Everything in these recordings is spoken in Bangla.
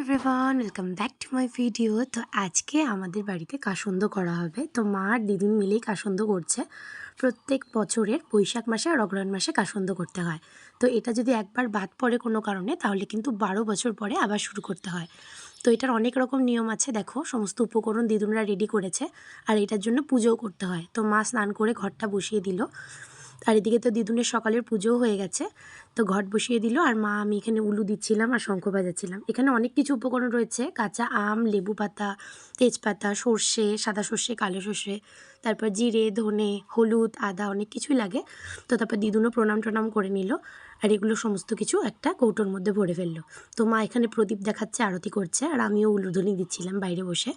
Everyone, welcome back to my video. তো আজকে আমাদের বাড়িতে কাসন্দ করা হবে। তো মা আর দিদুন মিলেই কাসন্দ করছে। প্রত্যেক বছরের বৈশাখ মাসে আর অগ্রহায়ণ মাসে কাসন্দ করতে হয়। তো এটা যদি একবার বাদ পড়ে কোনো কারণে, তাহলে কিন্তু 12 বছর পরে আবার শুরু করতে হয়। তো এটার অনেক রকম নিয়ম আছে। দেখো, সমস্ত উপকরণ দিদুনরা রেডি করেছে, আর এটার জন্য পুজোও করতে হয়। তো মা স্নান করে ঘরটা বসিয়ে দিল, আর এদিকে তো দিদুনের সকালের পুজোও হয়ে গেছে। তো ঘট বসিয়ে দিল, আর মা আমি এখানে উলু দিচ্ছিলাম আর শঙ্খ বাজাচ্ছিলাম। এখানে অনেক কিছু উপকরণ রয়েছে: কাঁচা আম, লেবু পাতা, তেজপাতা, সর্ষে, সাদা সর্ষে, কালো সর্ষে, তারপর জিরে, ধনে, হলুদ, আদা, অনেক কিছুই লাগে। তো তারপর দিদুনও প্রণাম টনাম করে নিল, আর এগুলো সমস্ত কিছু একটা কৌটোর মধ্যে ভরে ফেললো। তো মা এখানে প্রদীপ দেখাচ্ছে, আরতি করছে, আর আমিও উলুধ্বনি দিচ্ছিলাম বাইরে বসে।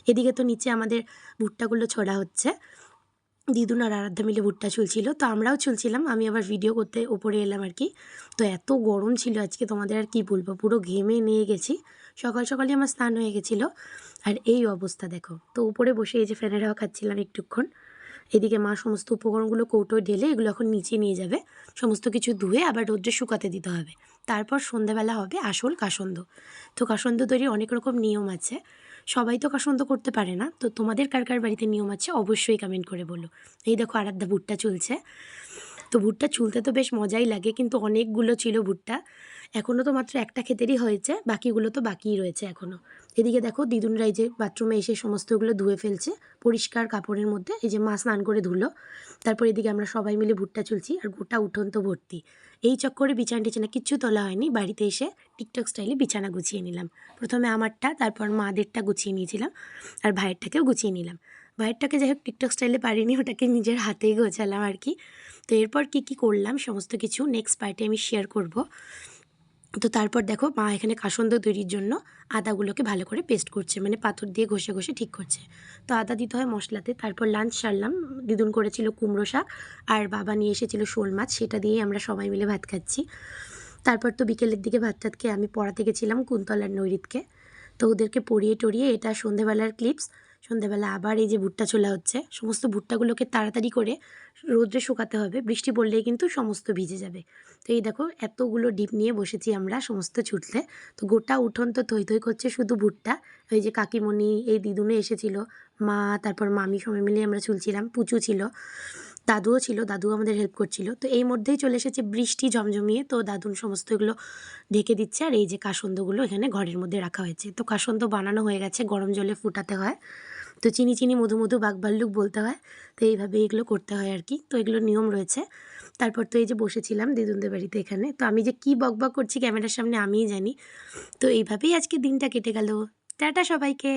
এদিকে তো নিচে আমাদের ভুট্টাগুলো ছোড়া হচ্ছে। দিদুন আর আরাধ্যা মিলে ভুট্টা ছুলছিল, তো আমরাও ছুলছিলাম। আমি আবার ভিডিও করতে ওপরে এলাম আর কি। তো এত গরম ছিল আজকে, তোমাদের আর কি বলবো, পুরো ঘেমে নিয়ে গেছি। সকাল সকালই আমার স্নান হয়ে গেছিলো, আর এই অবস্থা দেখো। তো উপরে বসে এই যে ফ্যানের হাওয়া খাচ্ছিলাম একটুক্ষণ। এদিকে মা সমস্ত উপকরণগুলো কৌটোয় ঢেলে এগুলো এখন নিচে নিয়ে যাবে। সমস্ত কিছু ধুয়ে আবার রোদ্রে শুকাতে দিতে হবে। তারপর সন্ধ্যাবেলা হবে আসল কাসন্দ। তো কাসন্দ তৈরির অনেক রকম নিয়ম আছে। সবাই তো কাসন্দ করতে পারে না। তো তোমাদের কার কার বাড়িতে নিয়ম আছে অবশ্যই কমেন্ট করে বলো। এই দেখো, আরাধ্যা ভুট্টা চুলছে। তো ভুট্টা চুলতে তো বেশ মজাই লাগে, কিন্তু অনেকগুলো ছিল ভুট্টা। এখনও তো মাত্র একটা ক্ষেতেরই হয়েছে, বাকিগুলো তো বাকিই রয়েছে এখনও। এদিকে দেখো, দিদুনরা এই যে বাথরুমে এসে সমস্তগুলো ধুয়ে ফেলছে পরিষ্কার কাপড়ের মধ্যে। এই যে মা স্নান করে ধুলো, তারপর এদিকে আমরা সবাই মিলে ভুট্টা চুলছি, আর গোটা উঠোন তো ভর্তি। এই চক্করে বিছানা টিছানা কিচ্ছু তোলা হয়নি। বাড়িতে এসে টিকটক স্টাইলে বিছানা গুছিয়ে নিলাম। প্রথমে আমারটা, তারপর মাদেরটা গুছিয়ে নিয়েছিলাম, আর ভাইয়েরটাকেও গুছিয়ে নিলাম। ভাইয়েরটাকে যাই হোক টিকটক স্টাইলে পারিনি, ওটাকে নিজের হাতেই গোছালাম আর কি। তো এরপর কী কী করলাম সমস্ত কিছু নেক্সট পার্টে আমি শেয়ার করব। তো তারপর দেখো, মা এখানে কাসন্দ তৈরির জন্য আদাগুলোকে ভালো করে পেস্ট করছে, মানে পাথর দিয়ে ঘষে ঘষে ঠিক করছে। তো আদা দিতে হয় মশলাতে। তারপর লাঞ্চ সারলাম। দিদুন করেছিল কুমড়ো শাক, আর বাবা নিয়ে এসেছিল শোল মাছ, সেটা দিয়েই আমরা সবাই মিলে ভাত খাচ্ছি। তারপর তো বিকেলের দিকে ভাত টাত খেয়ে আমি পড়াতে গেছিলাম কুন্তল আর নৈরিতকে। তো ওদেরকে পড়িয়ে টড়িয়ে, এটা সন্ধেবেলার ক্লিপস। সন্ধেবেলা আবার এই যে ভুট্টা ছোলা হচ্ছে। সমস্ত ভুট্টাগুলোকে তাড়াতাড়ি করে রোদ্রে শুকাতে হবে, বৃষ্টি পড়লেই কিন্তু সমস্ত ভিজে যাবে। তো এই দেখো, এতগুলো ডিপ নিয়ে বসেছি আমরা সমস্ত ছুটতে। তো গোটা উঠোন তো থই থই করছে শুধু ভুট্টা। ওই যে কাকিমণি, এই দিদুনে এসেছিল, মা, তারপর মামি, সবাই মিলে আমরা ছুলছিলাম। পুচু ছিল, দাদুও ছিল, দাদু আমাদের হেল্প করছিল। তো এই মধ্যেই চলে এসেছে বৃষ্টি ঝমঝমিয়ে। তো দাদুন সমস্ত এগুলো ঢেকে দিচ্ছে, আর এই যে কাসন্দগুলো এখানে ঘরের মধ্যে রাখা হয়েছে। তো কাসন্দ বানানো হয়ে গেছে, গরম জলে ফুটাতে হয়। তো চিনি চিনি মধু মধু বাঘভাল্লুক বলতে হয়। তো এইভাবে এগুলো করতে হয় আর কি। তো এগুলো নিয়ম রয়েছে। তারপর তো এই যে বসেছিলাম দিদুনদের বাড়িতে এখানে। তো আমি যে কী বকবক করছি ক্যামেরার সামনে আমিই জানি। তো এইভাবেই আজকে দিনটা কেটে গেল। টাটা সবাইকে।